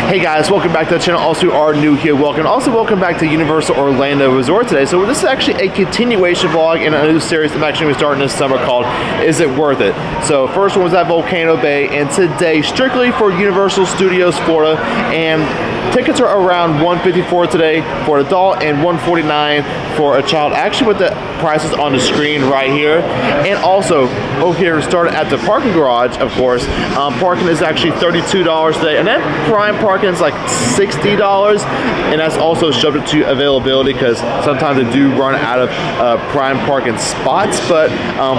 Hey guys, welcome back to the channel. Also, are new here, welcome. Also, welcome back to Universal Orlando Resort today. So this is actually a continuation vlog in a new series I'm actually starting this summer called Is It Worth It? So first one was at Volcano Bay, and today strictly for Universal Studios Florida, and tickets are around $154 today for an adult and $149 for a child. Actually, with the prices on the screen right here, and also over here started at the parking garage. Of course, parking is actually $32 today, and then prime parking is like $60, and that's also subject to availability because sometimes they do run out of prime parking spots. But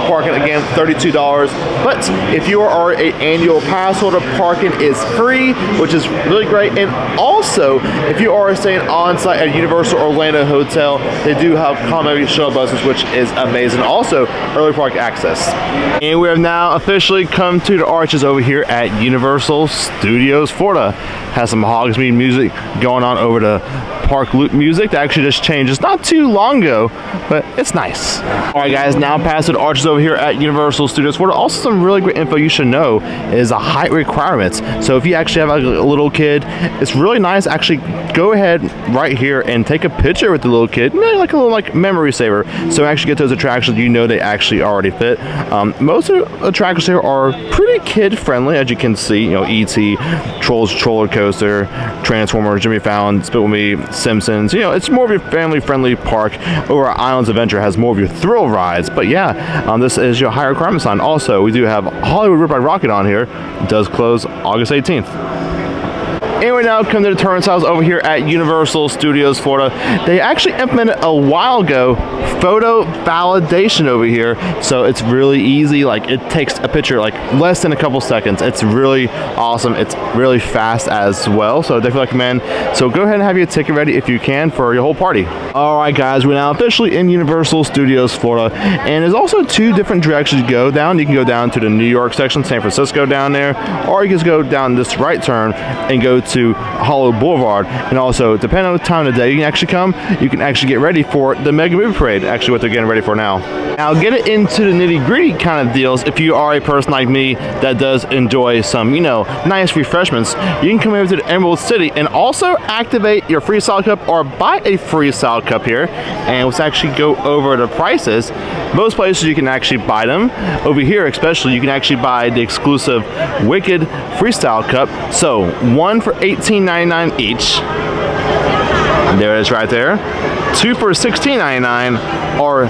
parking again $32. But if you are an annual pass holder, parking is free, which is really great. And also, if you are staying on site at Universal Orlando Hotel, they do have complimentary shuttle buses, which is amazing. Also, early park access. And we have now officially come to the arches over here at Universal Studios Florida. Has some Hogsmeade music going on over the park loop music that actually just changed. It's not too long ago, but it's nice. All right, guys, now past the arches over here at Universal Studios Florida. Also, some really great info you should know is the height requirements. So if you actually have like a little kid, it's really nice. Actually, go ahead right here and take a picture with the little kid, like a little like memory saver. So actually get those attractions, you know they actually already fit. Most of the attractions here are pretty kid friendly, as you can see. You know, E.T., Trolls Roller Coaster, Transformers, Jimmy Fallon, Spit With Me, Simpsons. You know, it's more of your family friendly park. Over at Islands Adventure has more of your thrill rides. But yeah, this is your high requirement sign. Also, we do have Hollywood Rip Ride Rocket on here. It does close August 18th. And we now come to the turnstiles over here at Universal Studios Florida. They actually implemented a while ago photo validation over here, so it's really easy. Like, it takes a picture like less than a couple seconds. It's really awesome. It's really fast as well, so definitely recommend. So go ahead and have your ticket ready if you can for your whole party. All right, guys, we're now officially in Universal Studios Florida, and there's also two different directions to go down. You can go down to the New York section, San Francisco down there, or you can just go down this right turn and go to Hollywood Boulevard. And also, depending on the time of the day you can actually get ready for the Mega Movie Parade, actually what they're getting ready for now. Now, get it into the nitty-gritty kind of deals. If you are a person like me that does enjoy some, you know, nice refreshments, you can come over to the Emerald City and also activate your free salad cup or buy a free salad cup here. And let's actually go over the prices. Most places you can actually buy them. Over here especially, you can actually buy the exclusive Wicked Freestyle Cup. So one for $18.99 each. There it is right there. Two for $16.99, or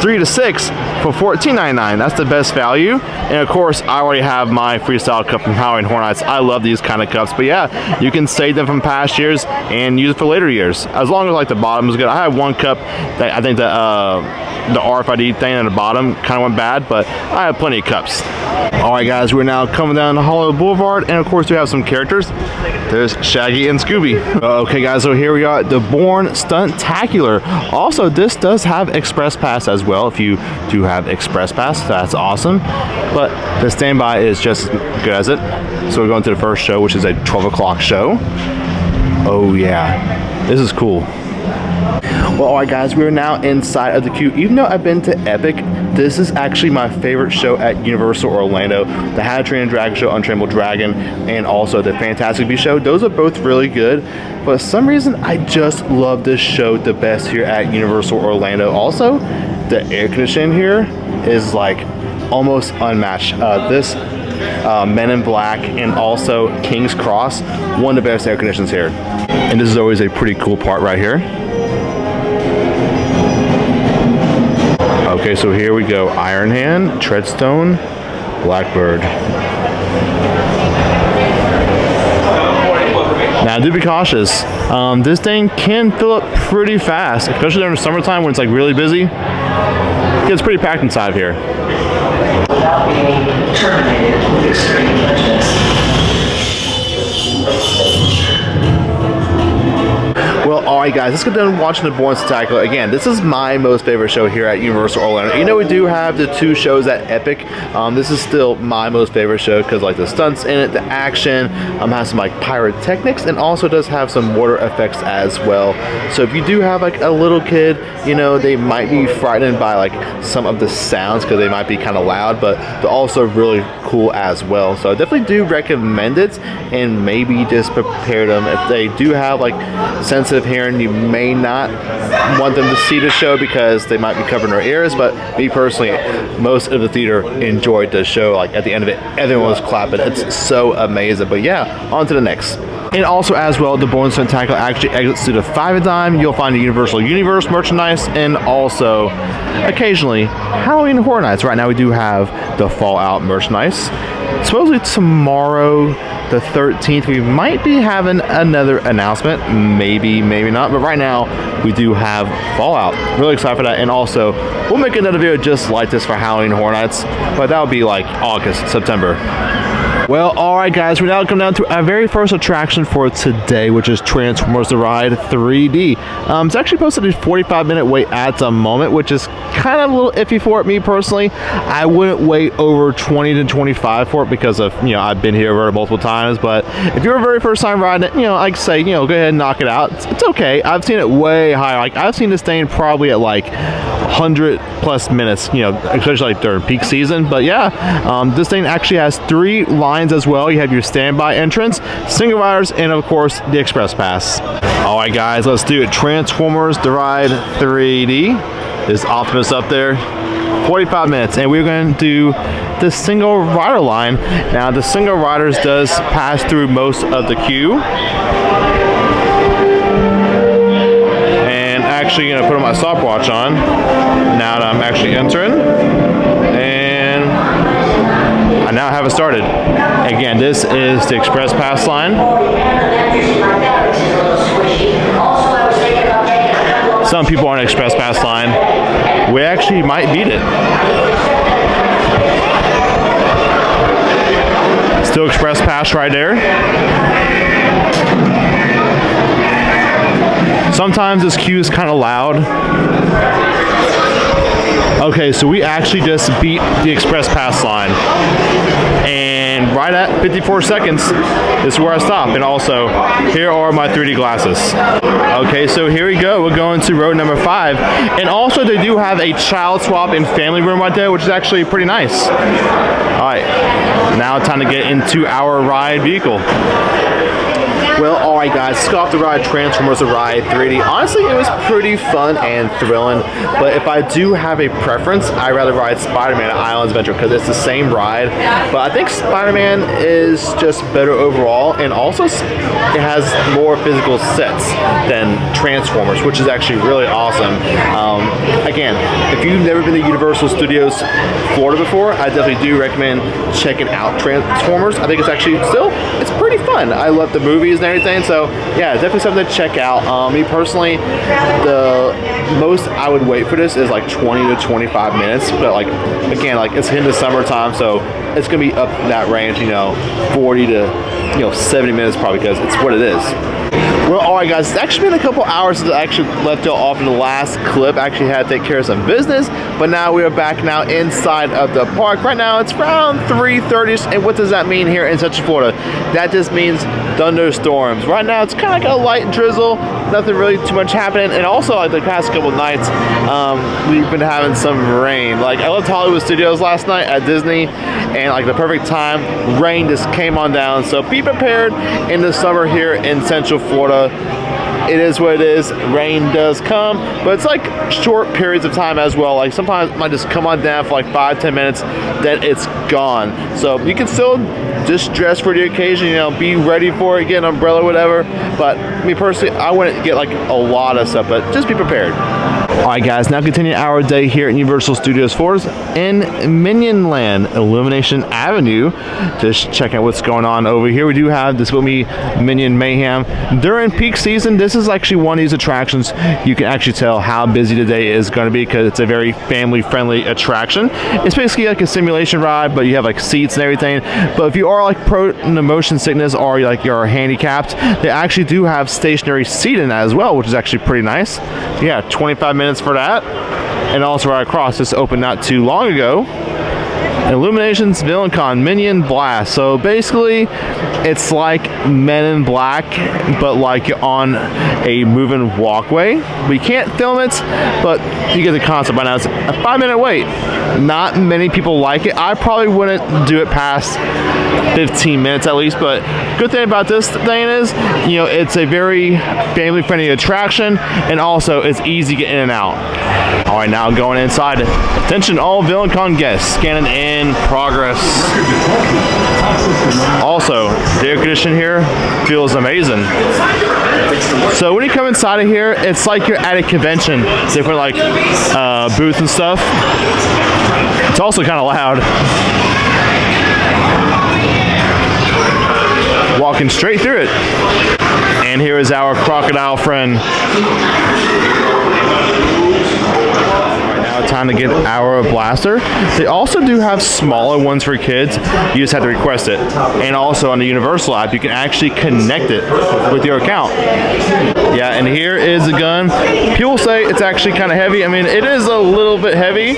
3 to 6 for $14.99. That's the best value. And of course, I already have my freestyle cup from Howling Hornets. I love these kind of cups. But yeah, you can save them from past years and use it for later years, as long as like the bottom is good. I have one cup that I think that the RFID thing at the bottom kind of went bad, but I have plenty of cups. All right, guys, we're now coming down to Hollywood Boulevard, and of course we have some characters. There's Shaggy and Scooby. Okay, guys, so here we are at the Bourne Stuntacular. Also, this does have Express Pass as well. If you do have Express Pass, that's awesome. But the standby is just as good as it. So we're going to the first show, which is a 12 o'clock show. Oh yeah, this is cool. Well, all right, guys, we're now inside of the queue. Even though I've been to Epic, this is actually my favorite show at Universal Orlando. The How to Train a Dragon show, Untrainable Dragon, and also the Fantastic Beasts show. Those are both really good, but for some reason, I just love this show the best here at Universal Orlando. Also, the air conditioning here is like almost unmatched. This Men in Black and also King's Cross, one of the best air conditions here. And this is always a pretty cool part right here. Okay, so here we go. Iron Hand, Treadstone, Blackbird. Now, do be cautious. This thing can fill up pretty fast, especially during the summertime when it's like really busy. It gets pretty packed inside here. Without being terminated with extreme prejudice. Well, alright guys, let's get done watching the Bourne Stuntacular. Again, this is my most favorite show here at Universal Orlando. You know, we do have the 2 shows at Epic. This is still my most favorite show because like the stunts in it, the action, has some like pyrotechnics, and also does have some water effects as well. So if you do have like a little kid, you know, they might be frightened by like some of the sounds because they might be kind of loud, but they're also really cool as well. So I definitely do recommend it, and maybe just prepare them if they do have like sensitive hearing. You may not want them to see the show because they might be covering their ears, but me personally, most of the theater enjoyed the show. Like at the end of it, everyone was clapping. It's so amazing. But yeah, on to the next. And also as well, the Bourne Stuntacular actually exits to the 5 of Dime. You'll find the Universal Universe merchandise, and also occasionally Halloween Horror Nights. Right now we do have the Fallout merchandise. Supposedly tomorrow, the 13th, we might be having another announcement. Maybe, maybe not. But right now, we do have Fallout. Really excited for that. And also, we'll make another video just like this for Halloween Horror Nights. But that would be like August, September. Well, alright guys, we're now coming down to our very first attraction for today, which is Transformers The Ride 3D. It's actually posted a 45-minute wait at the moment, which is kind of a little iffy for it, me personally. I wouldn't wait over 20 to 25 for it because of, you know, I've been here multiple times, but if you're a very first time riding it, you know, I'd say, you know, go ahead and knock it out. It's okay. I've seen it way higher. Like, I've seen this thing probably at like 100 plus minutes, you know, especially like during peak season. But yeah, this thing actually has 3 lines as well. You have your standby entrance, single riders, and of course the express pass. All right guys, let's do it. Transformers The Ride 3D. There's Optimus up there. 45 minutes, and we're going to do the single rider line. Now the single riders does pass through most of the queue. And actually going to put my stopwatch on now that I'm actually entering. And I now have it started. Again, this is the express pass line. Some people on express pass line. We actually might beat it. Still express pass right there. Sometimes this queue is kind of loud. Okay, so we actually just beat the express pass line. And right at 54 seconds is where I stop. And also, here are my 3D glasses. Okay, so here we go. We're going to row number 5. And also, they do have a child swap and family room right there, which is actually pretty nice. All right, now time to get into our ride vehicle. Well, alright guys, let's go off the ride Transformers The Ride 3D. Honestly, it was pretty fun and thrilling, but if I do have a preference, I'd rather ride Spider-Man at Islands Adventure because it's the same ride, but I think Spider-Man is just better overall, and also it has more physical sets than Transformers, which is actually really awesome. Again, if you've never been to Universal Studios Florida before, I definitely do recommend checking out Transformers. I think it's actually it's pretty fun. I love the movies and everything, so yeah, definitely something to check out. Me personally, the most I would wait for this is like 20 to 25 minutes, but like again, like it's in the summertime, so it's gonna be up in that range, you know, 40 to 70 minutes probably, because it's what it is. Well, alright guys, it's actually been a couple hours since I actually left y'all off in the last clip. I actually had to take care of some business, but now we are back now inside of the park. Right now it's around 3:30, and what does that mean here in Central Florida? That just means thunderstorms. Right now it's kind of like a light drizzle, nothing really too much happening, and also like the past couple nights, we've been having some rain. Like I left Hollywood Studios last night at Disney, and like the perfect time, rain just came on down. So be prepared in the summer here in Central Florida. It is what it is. Rain does come, but it's like short periods of time as well. Like sometimes it might just come on down for like 5-10 minutes, then it's gone. So you can still just dress for the occasion, you know, be ready for it, get an umbrella, whatever. But me personally, I wouldn't get like a lot of stuff, but just be prepared. Alright guys, now continue our day here at Universal Studios Florida's in Minion Land, Illumination Avenue. Just checking out what's going on over here. We do have this will be Minion Mayhem. During peak season, this is actually one of these attractions. You can actually tell how busy the day is going to be because it's a very family-friendly attraction. It's basically like a simulation ride, but you have like seats and everything. But if you are like prone to motion sickness or like you're handicapped, they actually do have stationary seating as well, which is actually pretty nice. Yeah, 25 minutes for that. And also right across, this opened not too long ago, Illuminations VillainCon Minion Blast. So basically it's like Men in Black, but like on a moving walkway. We can't film it, but you get the concept by now. It's a 5-minute wait. Not many people like it. I probably wouldn't do it past 15 minutes at least, but good thing about this thing is, you know, it's a very family-friendly attraction, and also it's easy to get in and out. All right, now going inside. Attention all VillainCon guests, scanning in progress. Also, the air conditioning here feels amazing. So when you come inside of here, it's like you're at a convention. Different like booths and stuff. It's also kind of loud. Walking straight through it. And here is our crocodile friend. Time to get our blaster. They also do have smaller ones for kids. You just have to request it. And also on the Universal app, you can actually connect it with your account. Yeah, and here is the gun. People say it's actually kind of heavy. I mean, it is a little bit heavy,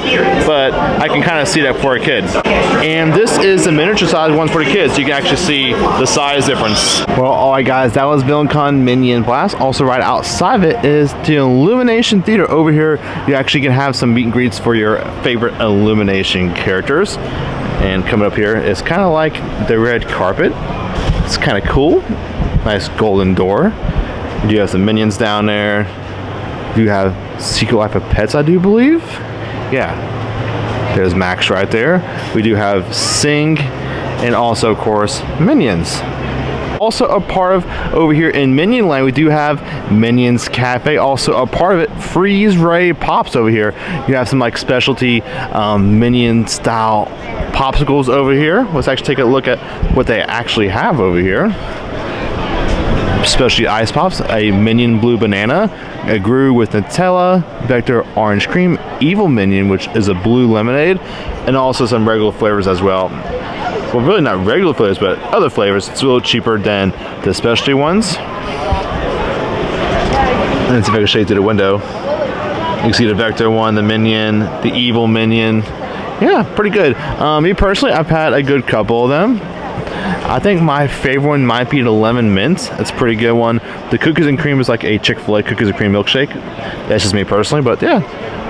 but I can kind of see that for a kid. And this is the miniature size one for the kids. You can actually see the size difference. Well, all right, guys, that was VillainCon Minion Blast. Also, right outside of it is the Illumination Theater. Over here, you actually can have some meet and greets for your favorite Illumination characters. And coming up here, it's kind of like the red carpet. It's kind of cool. Nice golden door. You have some minions down there. You have Secret Life of Pets, I do believe. Yeah. There's Max right there. We do have Sing, and also, of course, Minions. Also a part of over here in Minion Land, we do have Minions Cafe. Also a part of it, Freeze Ray Pops over here. You have some like specialty Minion style popsicles over here. Let's actually take a look at what they actually have over here. Specialty ice pops, a Minion Blue Banana, a Gru with Nutella, Vector Orange Cream, Evil Minion, which is a blue lemonade, and also some regular flavors as well. Well, really not regular flavors, but other flavors. It's a little cheaper than the specialty ones. And let's see if I can show you through the window. You can see the Vector one, the Minion, the Evil Minion. Yeah, pretty good. Me personally, I've had a good couple of them. I think my favorite one might be the lemon mint. It's a pretty good one. The cookies and cream is like a Chick-fil-A cookies and cream milkshake. That's just me personally, but yeah,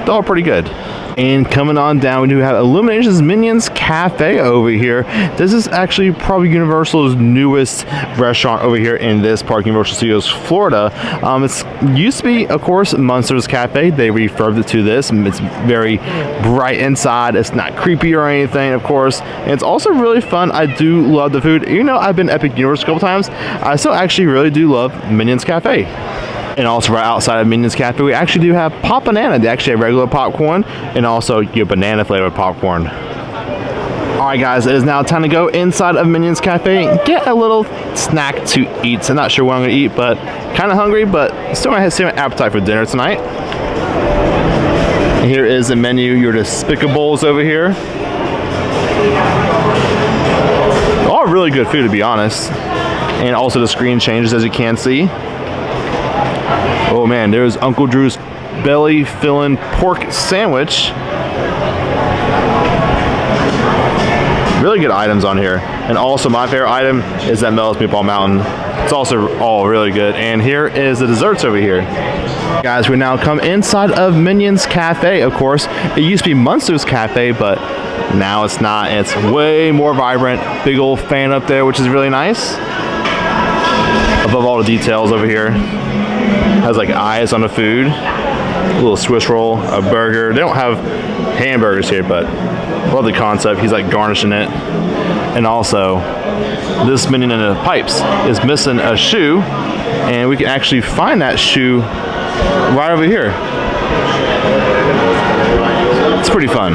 they're all pretty good. And coming on down, we do have Illuminations Minions Cafe over here. This is actually probably Universal's newest restaurant over here in this park, Universal Studios Florida. It used to be, of course, Munster's Cafe. They refurbed it to this. It's very bright inside. It's not creepy or anything, of course. And it's also really fun. I do love the food. You know, I've been Epic Universe a couple times. I still actually really do love Minions Cafe. And also right outside of Minions Cafe, we actually do have Pop Banana. They actually have regular popcorn and also your banana flavored popcorn. Alright guys, it is now time to go inside of Minions Cafe and get a little snack to eat. So I'm not sure what I'm going to eat, but kind of hungry, but still might have some appetite for dinner tonight. And here is the menu, your Despicables over here. All really good food, to be honest. And also the screen changes, as you can see. Oh man, there's Uncle Drew's belly filling pork sandwich. Really good items on here. And also my favorite item is that Mel's Meatball Mountain. It's also all really good. And here is the desserts over here. Guys, we now come inside of Minions Cafe, of course. It used to be Munster's Cafe, but now it's not. And it's way more vibrant. Big old fan up there, which is really nice. Above all the details over here. Has like eyes on the food, a little Swiss roll, a burger. They don't have hamburgers here, but love the concept. He's like garnishing it. And also, this Minion in the pipes is missing a shoe, and we can actually find that shoe right over here. It's pretty fun.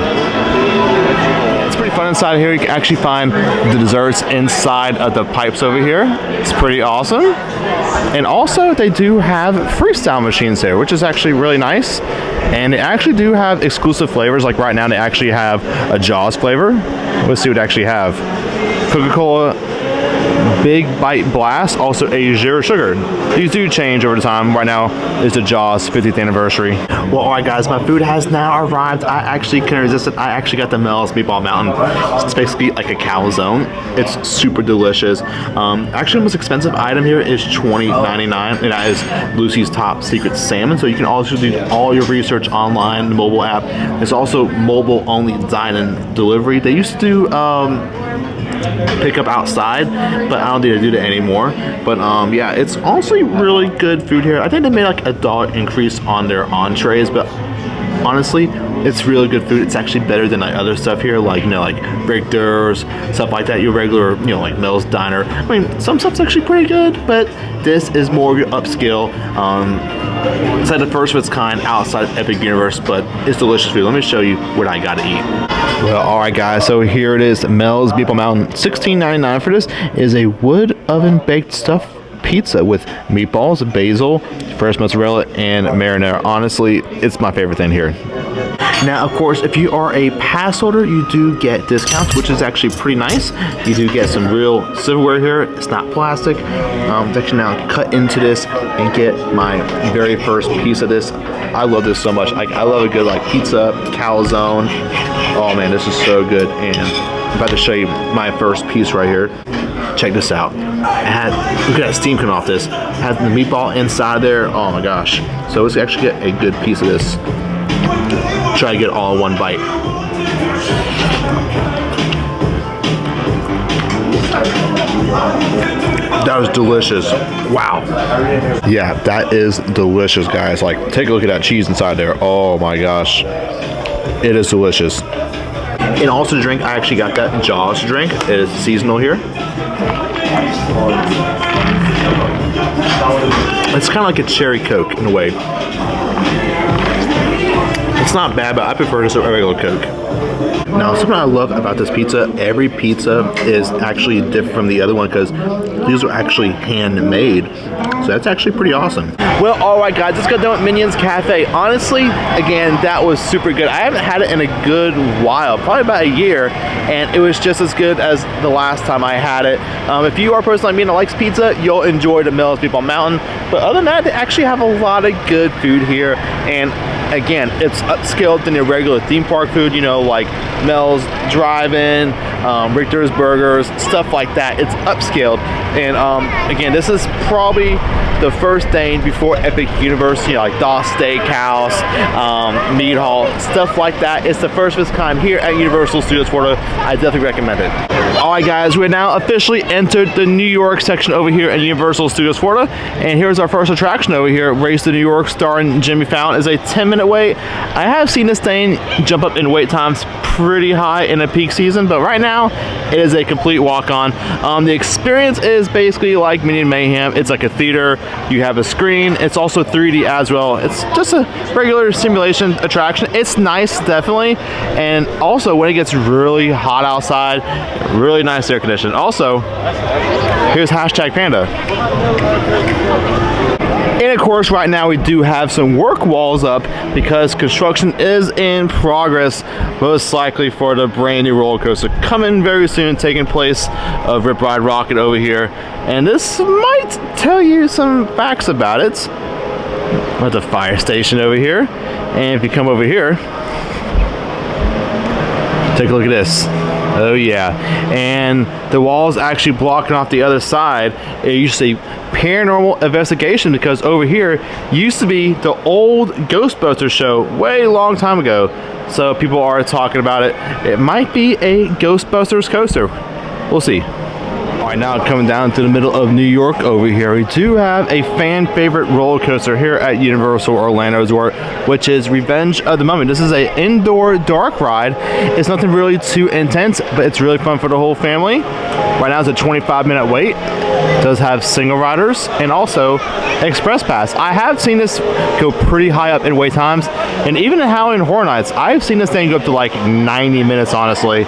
It's pretty fun inside here. You can actually find the desserts inside of the pipes over here. It's pretty awesome. And also they do have freestyle machines here, which is actually really nice. And they actually do have exclusive flavors. Like right now they actually have a Jaws flavor. Let's see what they actually have. Coca-Cola Big Bite Blast, also a zero sugar. These do change over time. Right now is the Jaws 50th anniversary. Well, alright guys, my food has now arrived. I actually couldn't resist it. I actually got the Mel's Meatball Mountain. It's basically like a calzone. It's super delicious. Actually, the most expensive item here is $20.99, and that is Lucy's Top Secret Salmon. So you can also do all your research online, the mobile app. It's also mobile only dine-in delivery. They used to do pick up outside, but I don't think they do that anymore. But yeah, it's honestly really good food here. I think they made like a $1 increase on their entrees, but honestly, it's really good food. It's actually better than like other stuff here, like, you know, like Richter's, stuff like that. Your regular, you know, like Mel's Diner. I mean, some stuff's actually pretty good, but this is more of your upscale. It's like the first of its kind outside of Epic Universe, but it's delicious food. Let me show you what I gotta eat. Well, alright guys, so here it is, Mel's Meatball Mountain. $16.99 for this is a wood oven baked stuffed pizza with meatballs, basil, fresh mozzarella, and marinara. Honestly, it's my favorite thing here. Now, of course, if you are a pass holder, you do get discounts, which is actually pretty nice. You do get some real silverware here. It's not plastic. It's actually now cut into this and get my very first piece of this. I love this so much. I love a good like pizza, calzone. Oh man, this is so good. And I'm about to show you my first piece right here. Check this out. Look at that steam coming off this. It has the meatball inside there. Oh my gosh. So let's actually get a good piece of this. Try to get it all in one bite. That was delicious. Wow. Yeah, that is delicious, guys. Like, take a look at that cheese inside there. Oh my gosh. It is delicious. And also to drink, I actually got that Jaws drink. It is seasonal here. It's kind of like a cherry Coke in a way. It's not bad, but I prefer just a regular Coke. Now, something I love about this pizza, every pizza is actually different from the other one because these are actually handmade. So that's actually pretty awesome. Well, alright guys, let's go down with Minion's Cafe. Honestly, again, that was super good. I haven't had it in a good while, probably about a year, and it was just as good as the last time I had it. If you are a person like me that likes pizza, you'll enjoy the Mel's Meatball Mountain. But other than that, they actually have a lot of good food here, and again, it's upscaled than your regular theme park food, you know, like Mel's Drive-In, Richter's Burgers, stuff like that. It's upscaled. And again, this is probably the first thing before Epic Universe, you know, like Doss Steakhouse, Meat Hall, stuff like that. It's the first of its kind here at Universal Studios Florida. I definitely recommend it. Alright guys, we're now officially entered the New York section over here at Universal Studios Florida. And here's our first attraction over here, Race to New York, starring Jimmy Fallon. Is a 10-minute wait. I have seen this thing jump up in wait times pretty high in a peak season, but right now it is a complete walk-on. The experience is basically like Minion Mayhem. It's like a theater. You have a screen. It's also 3D as well. It's just a regular simulation attraction. It's nice, definitely. And also when it gets really hot outside, really nice air conditioning. Also, here's #Panda. And of course, right now we do have some work walls up because construction is in progress, most likely for the brand new roller coaster coming very soon, taking place of Rip Ride Rocket over here. And this might tell you some facts about it. We're at the fire station over here. And if you come over here, take a look at this. Oh yeah, and the wall's actually blocking off the other side. It used to be paranormal investigation because over here used to be the old Ghostbusters show way long time ago. So people are talking about it. It might be a Ghostbusters coaster. We'll see. Alright, now coming down to the middle of New York over here, we do have a fan favorite roller coaster here at Universal Orlando Resort, which is Revenge of the Mummy. This is an indoor dark ride. It's nothing really too intense, but it's really fun for the whole family. Right now it's a 25-minute wait. It does have single riders and also express pass. I have seen this go pretty high up in wait times, and even in Halloween Horror Nights, I've seen this thing go up to like 90 minutes, honestly.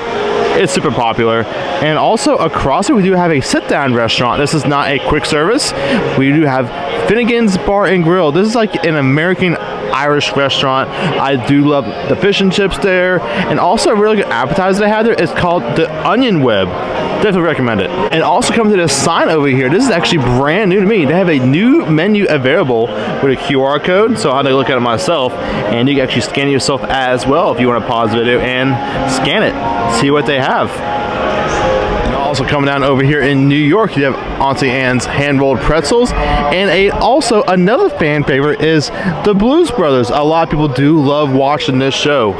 It's super popular. And also across it, we do have a sit-down restaurant. This is not a quick service. We do have Finnegan's Bar and Grill. This is like an American Irish restaurant. I do love the fish and chips there. And also a really good appetizer they have there. It's called the Onion Web. Definitely recommend it. And also come to this sign over here. This is actually brand new to me. They have a new menu available with a QR code. So I had to look at it myself. And you can actually scan it yourself as well if you want to pause the video and scan it. See what they have. And also coming down over here in New York, you have Auntie Anne's hand-rolled pretzels. And also another fan favorite is the Blues Brothers. A lot of people do love watching this show.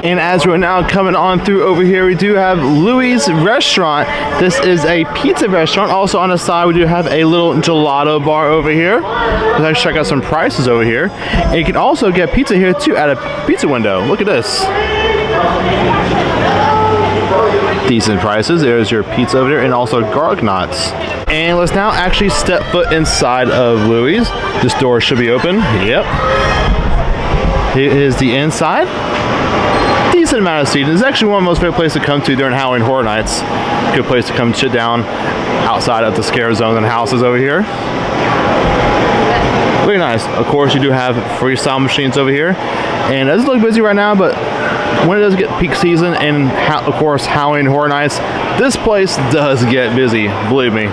And as we're now coming on through over here, we do have Louis' Restaurant. This is a pizza restaurant. Also on the side, we do have a little gelato bar over here. Let's check out some prices over here. And you can also get pizza here too at a pizza window. Look at this. Decent prices. There's your pizza over there and also garlic knots. And let's now actually step foot inside of Louis'. This door should be open. Yep. Here is the inside. Decent amount of seating. This is actually one of the most favorite places to come to during Halloween Horror Nights. Good place to come sit down outside of the scare zones and houses over here. Very nice. Of course, you do have freestyle machines over here. And it doesn't look busy right now, but when it does get peak season and, of course, Halloween Horror Nights, this place does get busy, believe me.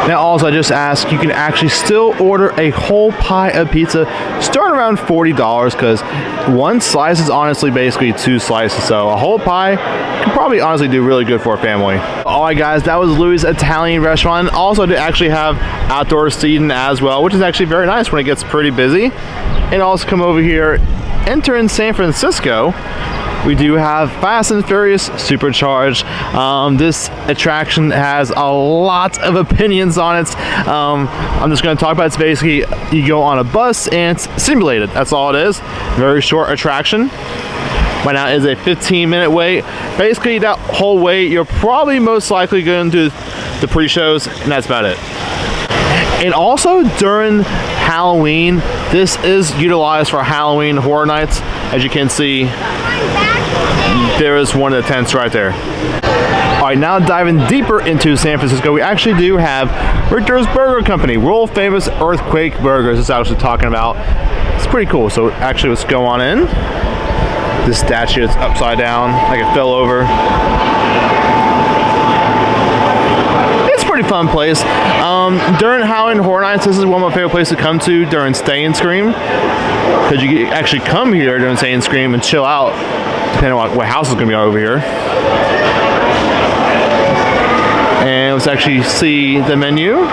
Now, also, I just asked, you can actually still order a whole pie of pizza starting around $40 because one slice is honestly basically 2 slices. So a whole pie can probably honestly do really good for a family. All right, guys, that was Louis' Italian restaurant. And also, they actually have outdoor seating as well, which is actually very nice when it gets pretty busy. And also come over here, enter in San Francisco. We do have Fast and Furious Supercharged. This attraction has a lot of opinions on it. I'm just going to talk about it. It's basically you go on a bus and it's simulated. That's all it is. Very short attraction. Right now is a 15-minute wait. Basically, that whole wait, you're probably most likely going to do the pre-shows, and that's about it. And also during Halloween, this is utilized for Halloween Horror Nights. As you can see, there is one of the tents right there. All right, now diving deeper into San Francisco, we actually do have Richter's Burger Company, world famous earthquake burgers. This is actually talking about. It's pretty cool. So actually, let's go on in. This statue is upside down, like it fell over. It's a pretty fun place. During Halloween Horror Nights, this is one of my favorite places to come to during Stay and Scream, because you can actually come here during Stay and Scream and chill out, depending on what house is going to be over here. And let's actually see the menu.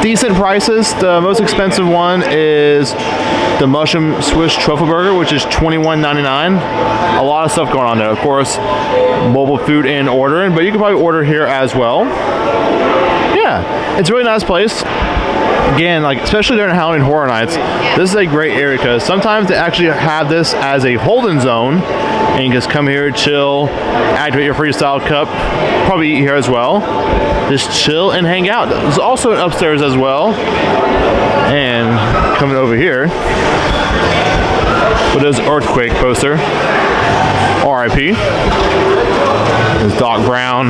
Decent prices. The most expensive one is the Mushroom Swiss Truffle Burger, which is $21.99. A lot of stuff going on there. Of course, mobile food and ordering, but you can probably order here as well. Yeah, it's a really nice place. Again, like especially during Halloween Horror Nights, this is a great area because sometimes they actually have this as a holding zone, and you just come here, chill, activate your freestyle cup, probably eat here as well. Just chill and hang out. There's also an upstairs as well. And coming over here with this earthquake poster, R.I.P. There's Doc Brown.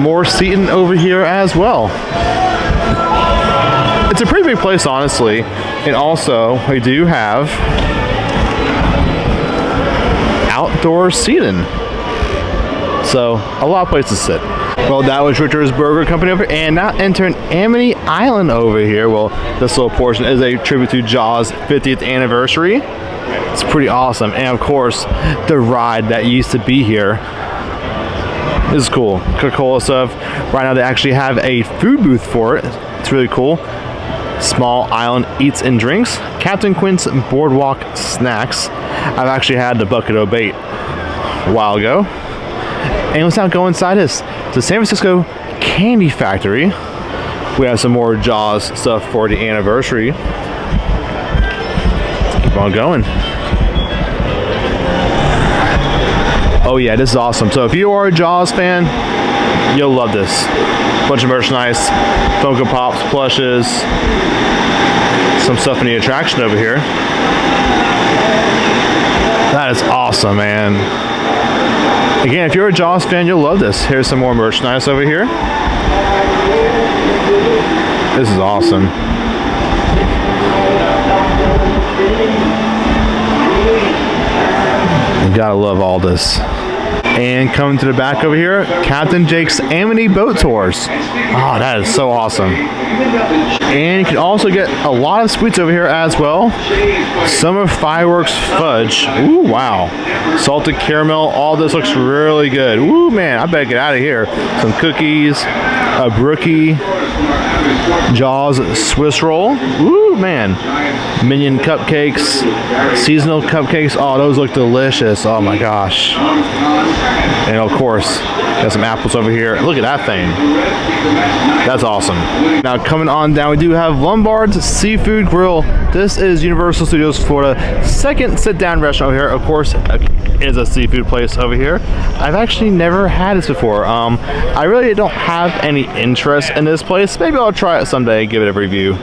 More seating over here as well. It's a pretty big place, honestly. And also, we do have outdoor seating. So, a lot of places to sit. Well, that was Richter's Burger Company over here. And now entering Amity Island over here. Well, this little portion is a tribute to Jaws' 50th anniversary. It's pretty awesome. And of course, the ride that used to be here is cool. Coca-Cola stuff. Right now they actually have a food booth for it. It's really cool. Small Island Eats and Drinks. Captain Quint's Boardwalk Snacks. I've actually had the bucket of bait. a while ago. And let's now go inside this. The San Francisco Candy Factory. We have some more Jaws stuff for the anniversary. Let's keep on going. Oh yeah, this is awesome. So if you are a Jaws fan, you'll love this. Bunch of merchandise, Funko Pops, plushes, some stuff in the attraction over here. That is awesome, man. Again, if you're a Jaws fan, you'll love this. Here's some more merchandise over here. This is awesome. You gotta love all this. And coming to the back over here, Captain Jake's Amity Boat Tours. Oh, that is so awesome. And you can also get a lot of sweets over here as well. Summer Fireworks Fudge. Ooh, wow. Salted caramel. All this looks really good. Ooh, man, I better get out of here. Some cookies, a brookie, Jaws Swiss roll. Ooh, man. Minion cupcakes, seasonal cupcakes. Oh, those look delicious. Oh my gosh. And of course, got some apples over here. Look at that thing. That's awesome. Now coming on down, we do have Lombard's Seafood Grill. This is Universal Studios Florida's second sit-down restaurant over here. Of course, it is a seafood place over here. I've actually never had this before. I really don't have any interest in this place. Maybe I'll try it someday, give it a review.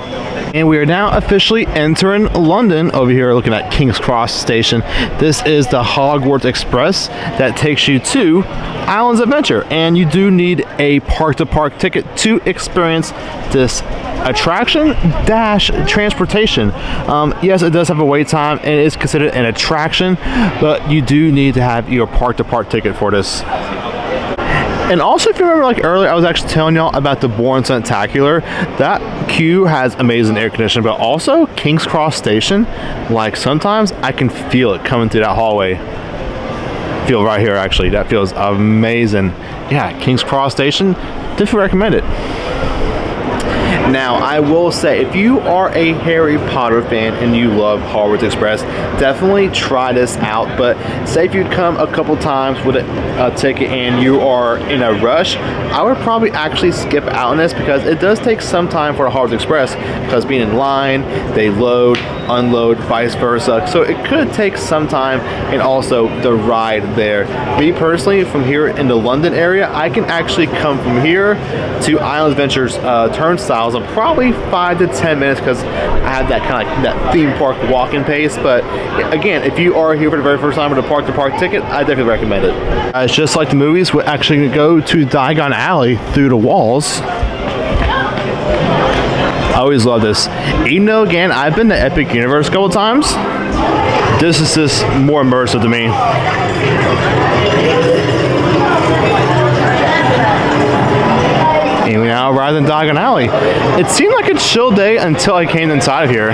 And we are now officially entering London over here, looking at King's Cross Station. This is the Hogwarts Express that takes you to Islands Adventure, and you do need a park-to-park ticket to experience this attraction dash transportation. Yes, it does have a wait time and it is considered an attraction, but you do need to have your park-to-park ticket for this. And also, if you remember, like earlier, I was actually telling y'all about the Bourne Stuntacular. That queue has amazing air conditioning, but also King's Cross Station, like sometimes I can feel it coming through that hallway. Feel right here, actually. That feels amazing. Yeah, King's Cross Station, definitely recommend it. Now, I will say, if you are a Harry Potter fan and you love Hogwarts Express, definitely try this out. But say if you'd come a couple times with a ticket and you are in a rush, I would probably actually skip out on this because it does take some time for Hogwarts Express, because being in line, they load, unload, vice versa. So it could take some time, and also the ride there. Me personally, from here in the London area, I can actually come from here to Island Adventure's turnstiles in probably 5 to 10 minutes, because I have that kind of like that theme park walking pace. But again, if you are here for the very first time with a park-to-park ticket, I definitely recommend it. It's just like the movies. We're actually going to go to Diagon Alley through the walls. I always love this. Even though, again, I've been to Epic Universe a couple times, this is just more immersive to me. And we now arrived in Diagon Alley. It seemed like a chill day until I came inside of here.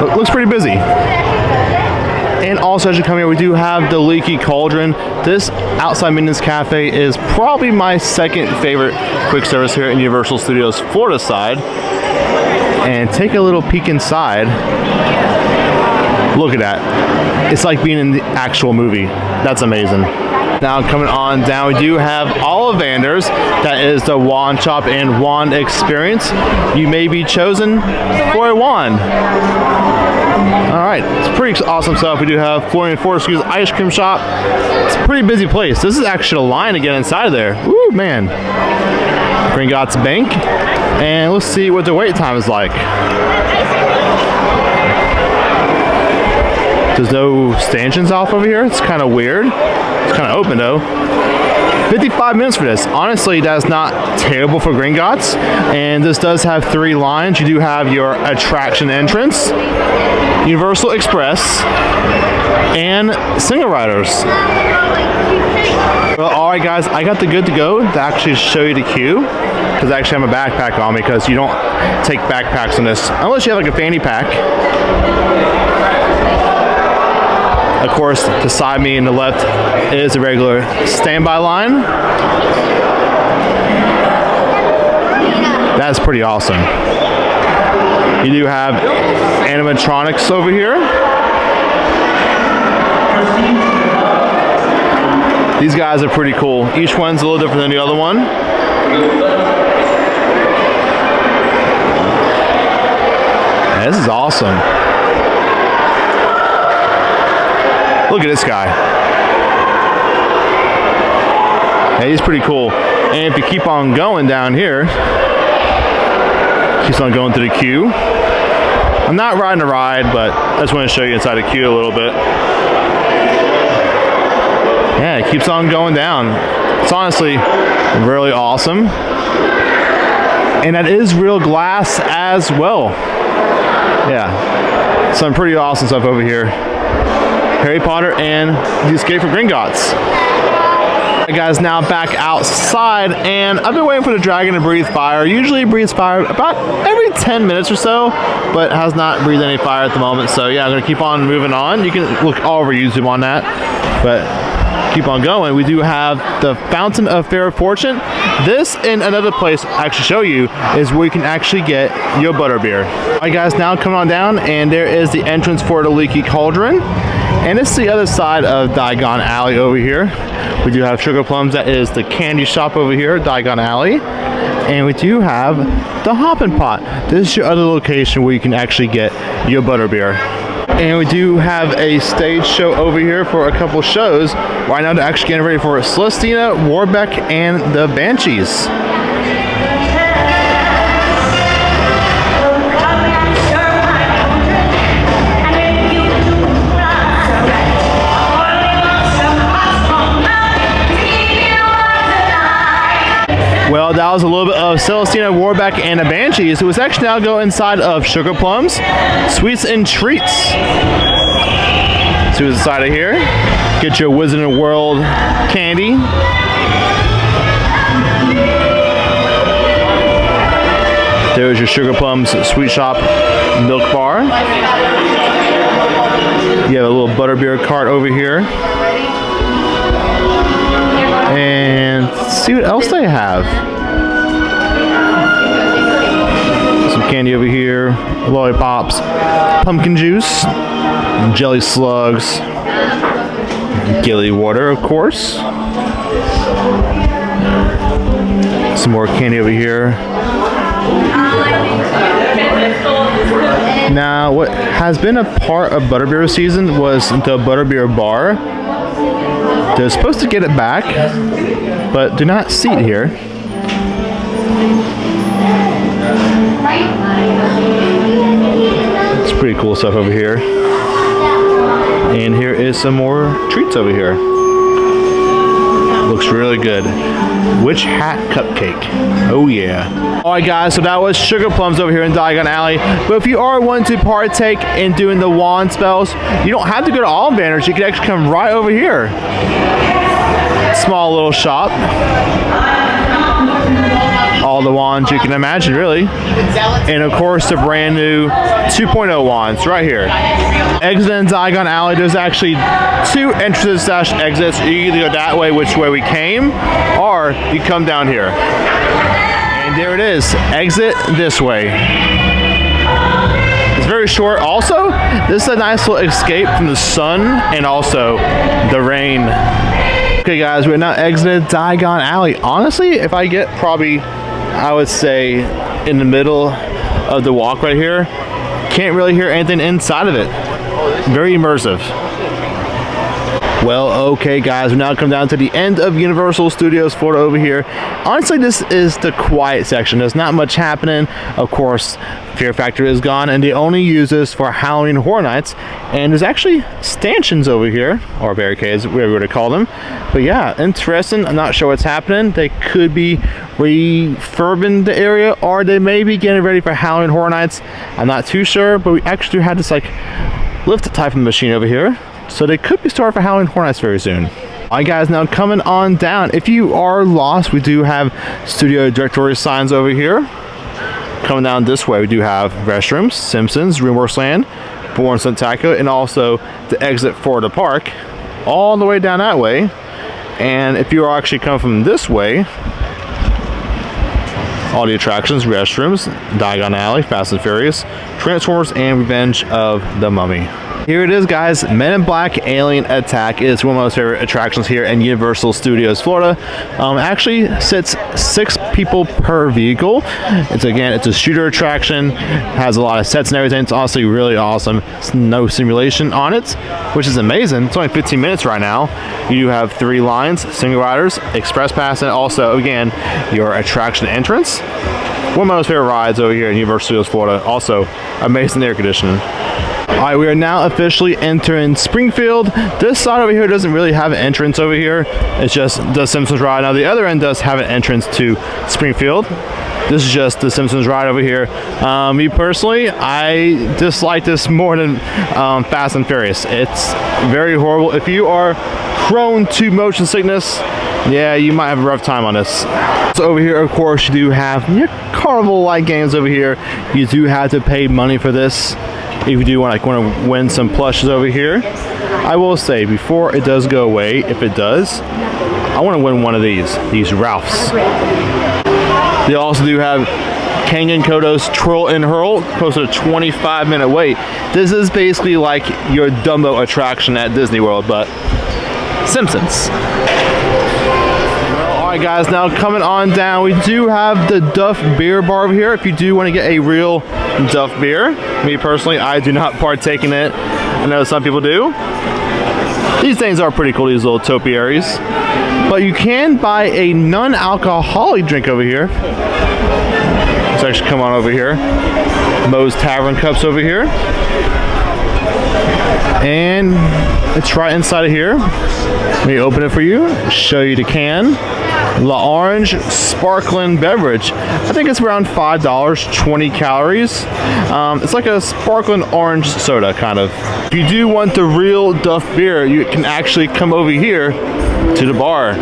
It looks pretty busy. And also, as you come here, we do have the Leaky Cauldron. This outside Minions Cafe is probably my second favorite quick service here in Universal Studios Florida side. And take a little peek inside. Look at that. It's like being in the actual movie. That's amazing. Now coming on down, we do have Ollivanders. That is the wand shop and wand experience. You may be chosen for a wand. Alright, it's pretty awesome stuff. We do have Florian Fortescue's ice cream shop. It's a pretty busy place. This is actually a line to get inside of there. Ooh, man. Gringotts Bank. And let's see what the wait time is like. There's no stanchions off over here. It's kind of weird. It's kind of open though. 55 minutes for this. Honestly, that's not terrible for Gringotts. And this does have 3 lines. You do have your attraction entrance, Universal Express, and single riders. Well, alright guys, I got the good to go to actually show you the queue, because I actually have a backpack on me, because you don't take backpacks on this unless you have like a fanny pack. Of course, beside me in the left is a regular standby line. That's pretty awesome. You do have animatronics over here. These guys are pretty cool. Each one's a little different than the other one. Yeah, this is awesome. Look at this guy. Yeah, he's pretty cool. And if you keep on going down here, keeps on going through the queue. I'm not riding a ride, but I just want to show you inside the queue a little bit. Yeah, it keeps on going down. It's honestly really awesome. And that is real glass as well. Yeah, some pretty awesome stuff over here. Harry Potter and the Escape from Gringotts. Guys, now back outside, and I've been waiting for the dragon to breathe fire. Usually it breathes fire about every 10 minutes or so, but has not breathed any fire at the moment. So yeah, I'm gonna keep on moving on. You can look all over YouTube on that, but keep on going. We do have the Fountain of Fair Fortune. This and another place I actually show you is where you can actually get your butterbeer. All right guys, now come on down, and there is the entrance for the Leaky Cauldron. And it's the other side of Diagon Alley over here. We do have Sugar Plums, that is the candy shop over here, Diagon Alley. And we do have the Hoppin' Pot. This is your other location where you can actually get your butterbeer. And we do have a stage show over here for a couple shows. Right now they're actually getting ready for Celestina, Warbeck, and the Banshees. Well, that was a little bit of Celestina, Warbeck, and the Banshees. It was actually now go inside of Sugar Plums, Sweets and Treats. So inside of here, get your Wizarding World candy. There's your Sugar Plums Sweet Shop Milk Bar. You have a little butterbeer cart over here. And let's see what else they have. Some candy over here, lollipops, pumpkin juice, jelly slugs, gilly water, of course. Some more candy over here. Now, what has been a part of butterbeer season was the butterbeer bar. They're supposed to get it back, but do not see it here. It's pretty cool stuff over here. And here is some more treats over here. Looks really good. Witch Hat Cupcake. Oh yeah. Alright guys, so that was Sugar Plums over here in Diagon Alley. But if you are wanting to partake in doing the wand spells, you don't have to go to all banners. You can actually come right over here. Small little shop. All the wands you can imagine, really. And of course, the brand new 2.0 wands right here. Exit in Diagon Alley. There's actually 2 entrances/exits. You can either go that way, which way we came, or you come down here. And there it is. Exit this way. It's very short. Also, this is a nice little escape from the sun and also the rain. Okay guys, we're now exited Diagon Alley. Honestly, if I get probably, I would say, in the middle of the walk right here, can't really hear anything inside of it. Very immersive. Well, okay guys, we now come down to the end of Universal Studios Florida over here. Honestly, this is the quiet section. There's not much happening. Of course, Fear Factor is gone, and they only use this for Halloween Horror Nights. And there's actually stanchions over here, or barricades, whatever you would call them. But yeah, interesting. I'm not sure what's happening. They could be refurbing the area, or they may be getting ready for Halloween Horror Nights. I'm not too sure, but we actually had this like lift type of machine over here. So they could be starting for Halloween Horror Nights very soon. Alright guys, now coming on down. If you are lost, we do have studio directory signs over here. Coming down this way, we do have restrooms, Simpsons, DreamWorks Land, Bourne Stuntacular, and also the exit for the park. All the way down that way. And if you are actually coming from this way, all the attractions, restrooms, Diagon Alley, Fast and Furious, Transformers, and Revenge of the Mummy. Here it is, guys. Men in Black Alien Attack is one of my most favorite attractions here in Universal Studios Florida. Actually sits 6 people per vehicle. It's a shooter attraction, has a lot of sets and everything. It's honestly really awesome. It's no simulation on it, which is amazing. It's only 15 minutes right now. You do have 3 lines, single riders, express pass, and also again your attraction entrance. One of my most favorite rides over here in Universal Studios Florida. Also amazing air conditioning. All right, we are now officially entering Springfield. This side over here doesn't really have an entrance over here. It's just the Simpsons ride. Now the other end does have an entrance to Springfield. This is just the Simpsons ride over here. Me personally, I dislike this more than Fast and Furious. It's very horrible. If you are prone to motion sickness, yeah, you might have a rough time on this. So over here, of course, you do have your carnival-like games over here. You do have to pay money for this. If you do want to win some plushes over here, I will say before it does go away, if it does, I want to win one of these Ralphs. They also do have Kangen Kodo's Twirl and Hurl, posted a 25-minute wait. This is basically like your Dumbo attraction at Disney World, but Simpsons. Alright guys, now coming on down, we do have the Duff Beer Bar over here. If you do want to get a real Duff beer, me personally, I do not partake in it. I know some people do. These things are pretty cool, these little topiaries. But you can buy a non-alcoholic drink over here. Let's actually come on over here. Moe's Tavern cups over here. And it's right inside of here. Let me open it for you, show you the can. La Orange sparkling beverage. I think it's around $5, 20 calories. It's like a sparkling orange soda, kind of. If you do want the real Duff beer, you can actually come over here to the bar.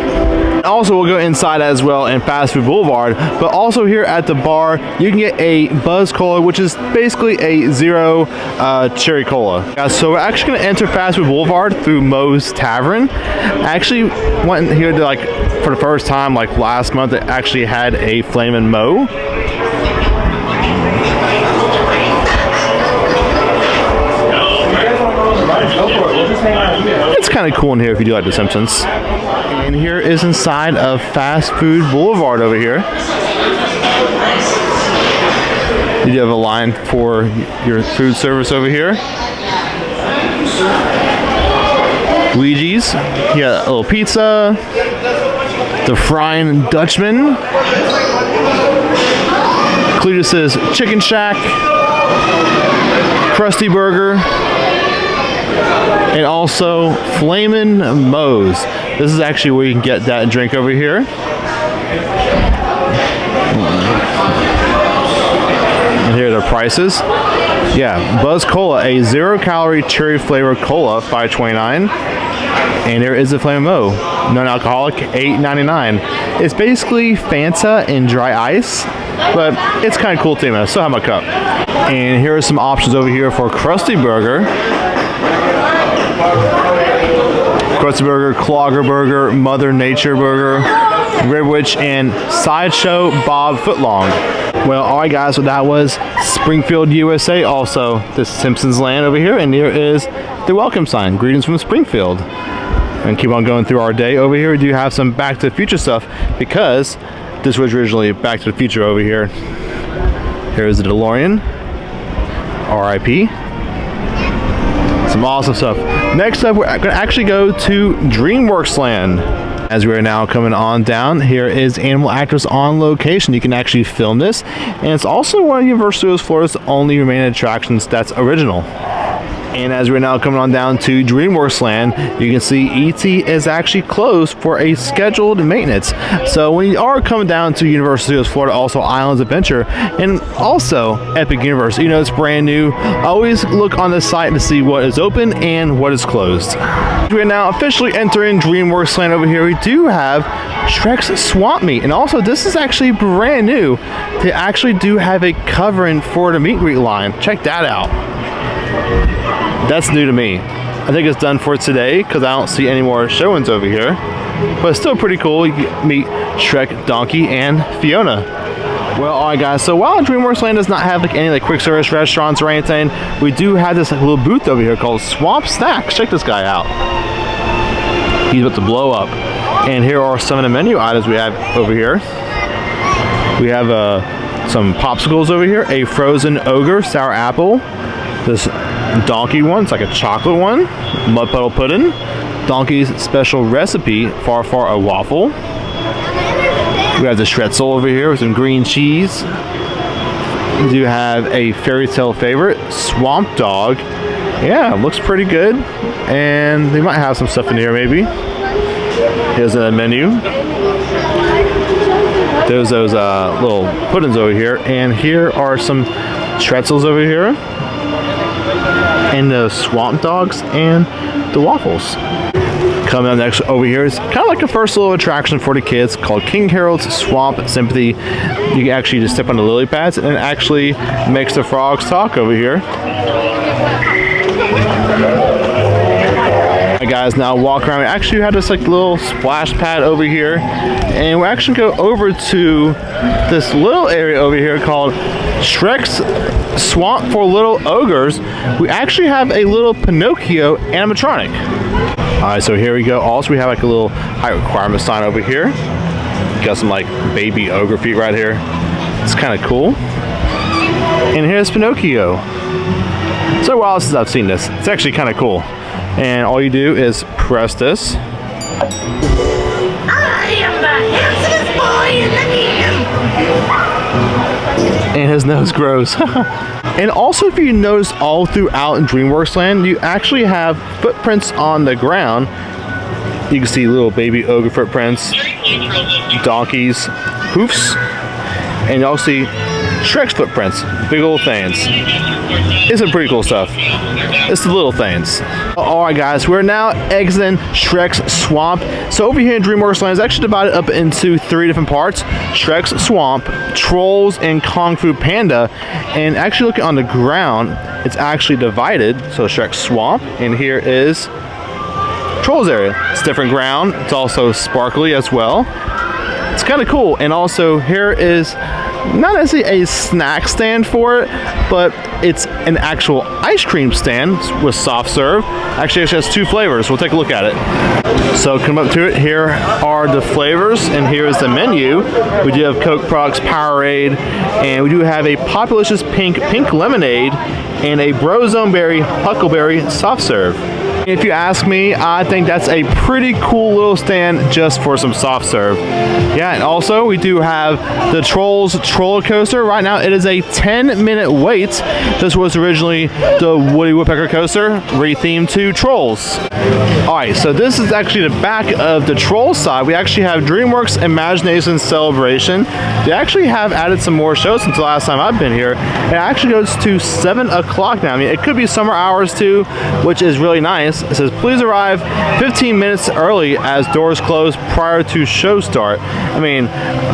Also, we'll go inside as well in Fast Food Boulevard, but also here at the bar, you can get a Buzz Cola, which is basically a zero cherry cola. So we're actually gonna enter Fast Food Boulevard through Moe's Tavern. I actually went here to for the first time last month. It actually had a Flamin' Moe. It's kind of cool in here if you do like The Simpsons. And here is inside of Fast Food Boulevard over here. You do have a line for your food service over here. Luigi's, you got a little pizza, the Frying Dutchman, Cletus's Chicken Shack, Krusty Burger, and also Flamin' Moe's. This is actually where you can get that drink over here. And here are the prices. Yeah, Buzz Cola, a 0-calorie cherry flavored cola, $5.29. And there is a Flamin' Moe, non-alcoholic, $8.99. It's basically Fanta and dry ice, but it's kind of cool too, man. So have my cup. And here are some options over here for Krusty Burger. Krusty Burger, Clogger Burger, Mother Nature Burger, Ribwich, and Sideshow Bob Footlong. Well, alright guys, so that was Springfield, USA. Also, the Simpsons Land over here, and here is the welcome sign. Greetings from Springfield. And keep on going through our day. Over here we do have some Back to the Future stuff, because this was originally Back to the Future over here. Here's the DeLorean. R.I.P. Some awesome stuff. Next up, we're going to actually go to DreamWorks Land. As we are now coming on down, here is Animal Actors on location. You can actually film this, and it's also one of Universal Studios Florida's only remaining attractions that's original. And as we're now coming on down to DreamWorks Land, you can see E.T. is actually closed for a scheduled maintenance. So when you are coming down to Universal Studios Florida, also Islands Adventure, and also Epic Universe, you know it's brand new, always look on the site to see what is open and what is closed. We are now officially entering DreamWorks Land over here. We do have Shrek's Swamp Meet, and also this is actually brand new. They actually do have a covering for the meet and greet line. Check that out. That's new to me. I think it's done for today because I don't see any more showings over here. But it's still pretty cool. You can meet Shrek, Donkey, and Fiona. Well, alright guys, so while DreamWorks Land does not have like any like quick service restaurants or anything, we do have this like little booth over here called Swamp Snacks. Check this guy out. He's about to blow up. And here are some of the menu items we have over here. We have some popsicles over here, a frozen ogre sour apple, this donkey one, it's like a chocolate one, mud puddle pudding, donkey's special recipe, far far a waffle. We have the Schretzel over here with some green cheese. We do have a fairy tale favorite, Swamp Dog. Yeah, looks pretty good. And they might have some stuff in here maybe. Here's a menu. There's those little puddings over here. And here are some Schretzels over here. And the Swamp Dogs and the waffles. Coming up next over here is kind of like a first little attraction for the kids called King Harold's Swamp Sympathy. You can actually just step on the lily pads and it actually makes the frogs talk over here. Alright guys, now walk around. We actually have this like little splash pad over here, and we're actually go over to this little area over here called Shrek's Swamp for Little Ogres. We actually have a little Pinocchio animatronic. Alright, so here we go. Also, we have like a little height requirement sign over here. Got some like baby ogre feet right here. It's kind of cool. And here's Pinocchio. So a while since I've seen this. It's actually kind of cool. And all you do is press this. I am the handsomest boy in the kingdom. And his nose grows. And also, if you notice all throughout DreamWorks Land, you actually have footprints on the ground. You can see little baby ogre footprints, donkeys, hoofs, and you also see Shrek's footprints, big old things. It's some pretty cool stuff. It's the little things. Alright guys, we're now exiting Shrek's Swamp. So over here in DreamWorks Land is actually divided up into 3 different parts. Shrek's Swamp, Trolls, and Kung Fu Panda. And actually looking on the ground, it's actually divided. So Shrek's Swamp, and here is Trolls area. It's different ground. It's also sparkly as well. It's kind of cool. And also here is not necessarily a snack stand for it, but it's an actual ice cream stand with soft serve. Actually, it has 2 flavors. We'll take a look at it. So come up to it. Here are the flavors, and here is the menu. We do have Coke Products Powerade, and we do have a Populicious Pink Lemonade, and a Brozone Berry Huckleberry soft serve. If you ask me, I think that's a pretty cool little stand just for some soft serve. Yeah, and also we do have the Trolls Troller Coaster. Right now it is a 10-minute wait. This was originally the Woody Woodpecker Coaster, rethemed to Trolls. Alright, so this is actually the back of the Trolls side. We actually have DreamWorks Imagination Celebration. They actually have added some more shows since the last time I've been here. It actually goes to 7 o'clock now. I mean, it could be summer hours too, which is really nice. It says, please arrive 15 minutes early as doors close prior to show start. I mean,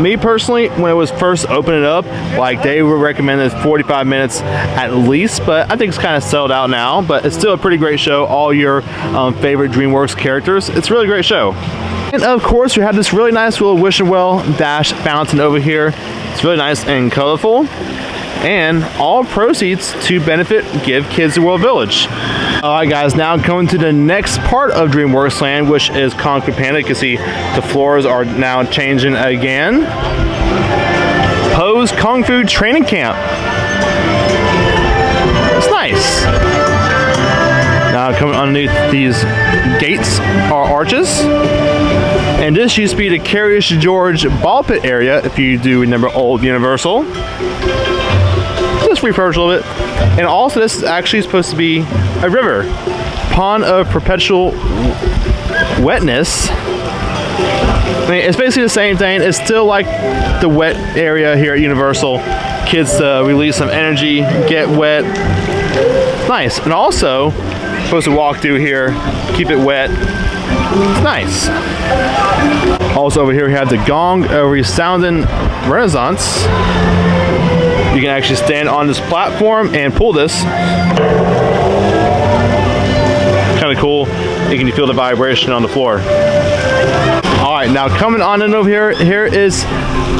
me personally, when it was first opening up, like they were recommended 45 minutes at least, but I think it's kind of settled out now, but it's still a pretty great show. All your favorite DreamWorks characters. It's a really great show. And of course, we have this really nice little Wish and Well Dash fountain over here. It's really nice and colorful. And all proceeds to benefit Give Kids the World Village. Alright guys, now going to the next part of DreamWorks Land, which is Kung Fu Panda. You can see the floors are now changing again. Poe's Kung Fu Training Camp. It's nice. Now coming underneath these gates are arches. And this used to be the Curious George ball pit area, if you do remember old Universal. Just refurbished a little bit. And also this is actually supposed to be a river. Pond of perpetual wetness. I mean, it's basically the same thing. It's still like the wet area here at Universal. Kids release some energy, get wet. Nice. And also, supposed to walk through here, keep it wet. It's nice. Also over here we have the Gong, a resounding Renaissance. You can actually stand on this platform and pull this. Kind of cool. You can feel the vibration on the floor. All right, now coming on in over here, here is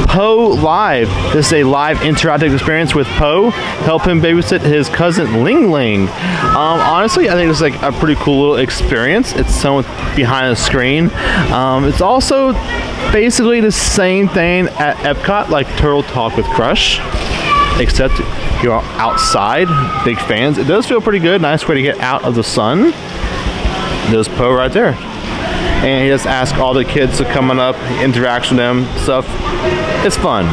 Poe Live. This is a live interactive experience with Poe. Help him babysit his cousin Ling Ling. Honestly, I think it's like a pretty cool little experience. It's someone behind the screen. It's also basically the same thing at Epcot, like Turtle Talk with Crush, except you're outside. Big fans. It does feel pretty good. Nice way to get out of the sun. There's Poe right there. And he just asks all the kids to come on up, interact with them, stuff. It's fun.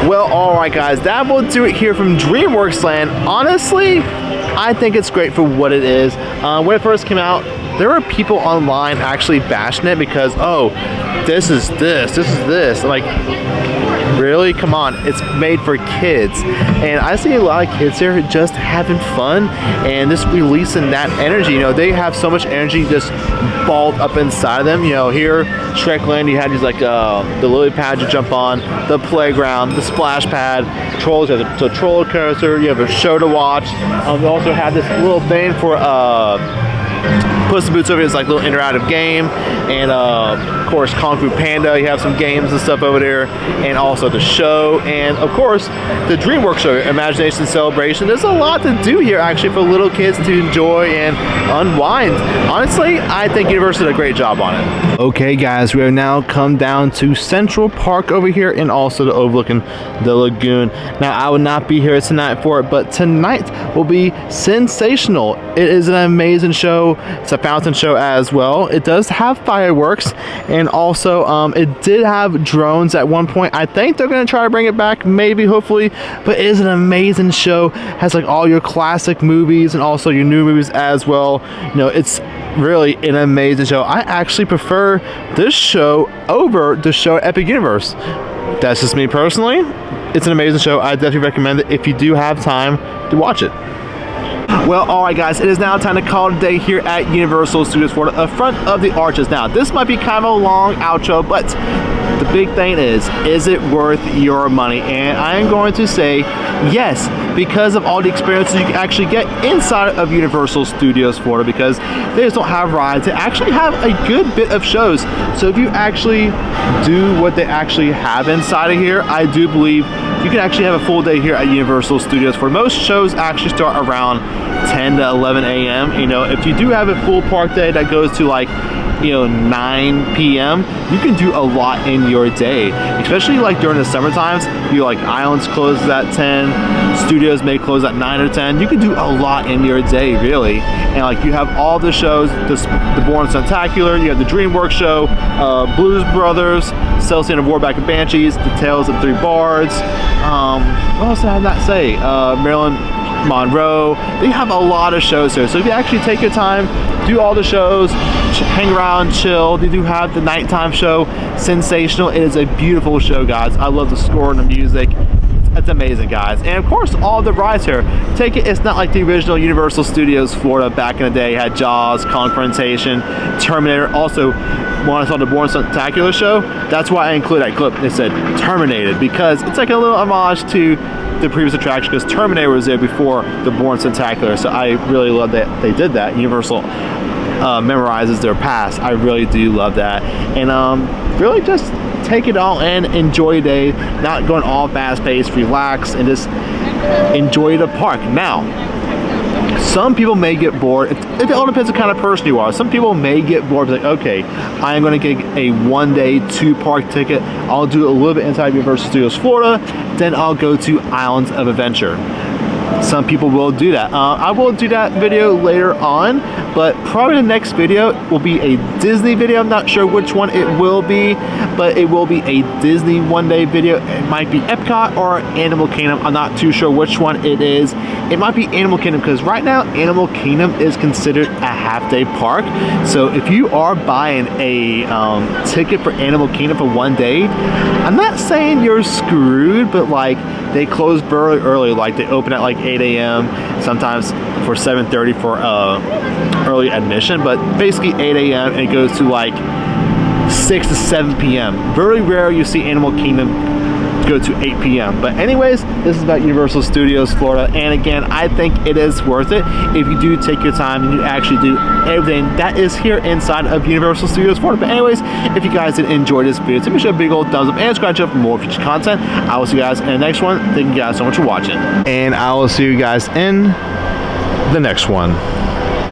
Well, all right, guys, that will do it here from DreamWorks Land. Honestly, I think it's great for what it is. When it first came out, there were people online actually bashing it because, oh, this is this. Like, really? Come on, it's made for kids. And I see a lot of kids here just having fun and just releasing that energy. You know, they have so much energy just balled up inside of them. You know, here, Shrek Land, you had these like the lily pad you jump on, the playground, the splash pad, trolls, you have the troll coaster, you have a show to watch. We also have this little thing for Puss in Boots over here is like a little interactive game, and of course Kung Fu Panda, you have some games and stuff over there, and also the show, and of course the DreamWorks show, Imagination Celebration. There's a lot to do here actually for little kids to enjoy and unwind. Honestly, I think Universal did a great job on it. Okay guys, we have now come down to Central Park over here and also the overlooking the lagoon. Now I would not be here tonight for it, but tonight will be sensational. It is an amazing show. It's a fountain show as well. It does have fireworks, and also it did have drones at one point. I think they're going to try to bring it back, maybe, hopefully, but it is an amazing show. Has like all your classic movies and also your new movies as well. You know, it's really an amazing show. I actually prefer this show over the show at Epic Universe. That's just me personally. It's an amazing show. I definitely recommend it if you do have time to watch it. Well, alright guys, it is now time to call it a day here at Universal Studios Florida, in front of the arches. Now, this might be kind of a long outro, but the big thing is it worth your money? And I am going to say yes, because of all the experiences you can actually get inside of Universal Studios Florida, because they just don't have rides. They actually have a good bit of shows. So if you actually do what they actually have inside of here, I do believe you can actually have a full day here at Universal Studios. For most shows actually start around 10 to 11 a.m. You know, if you do have a full park day that goes to like, you know, 9 p.m., you can do a lot in your day, especially like during the summer times. You like Islands closes at 10, studios may close at 9 or 10. You can do a lot in your day, really. And like you have all the shows, the Bourne Stuntacular, you have the DreamWorks show, Blues Brothers, Celestine of Warback and Banshees, The Tales of Three Bards. What else did I not say? Marilyn Monroe. They have a lot of shows here. So if you actually take your time, do all the shows, hang around, chill. They do have the nighttime show, Sensational. It is a beautiful show, guys. I love the score and the music. It's amazing, guys. And of course, all the rides here. Take it, it's not like the original Universal Studios Florida back in the day. It had Jaws, Confrontation, Terminator. Also, when I saw the Bourne Stuntacular show, that's why I included that clip. It said Terminated, because it's like a little homage to the previous attraction, because Terminator was there before the Bourne Stuntacular. So I really love that they did that. Universal memorizes their past. I really do love that. And really just take it all in, enjoy your day, not going all fast paced, relax, and just enjoy the park. Now, some people may get bored. It all depends on the kind of person you are. Some people may get bored, like, okay, I am going to get a one-day, two-park ticket. I'll do a little bit inside Universal Studios Florida, then I'll go to Islands of Adventure. Some people will do that. I will do that video later on, but probably the next video will be a Disney video. I'm not sure which one it will be, but it will be a Disney one-day video. It might be Epcot or Animal Kingdom. I'm not too sure which one it is. It might be Animal Kingdom, because right now Animal Kingdom is considered a half-day park. So if you are buying a ticket for Animal Kingdom for one day, I'm not saying you're screwed, but like they close very early. Like they open at like 8 a.m. sometimes for 7:30 for early admission, but basically 8 a.m. and it goes to like 6 to 7 p.m. Very rare you see Animal Kingdom go to 8 p.m. But anyways, this is about Universal Studios Florida, and again, I think it is worth it if you do take your time and you actually do everything that is here inside of Universal Studios Florida. But anyways, if you guys did enjoy this video, make sure a big old thumbs up and subscribe for more future content. I will see you guys in the next one. Thank you guys so much for watching, and I will see you guys in the next one.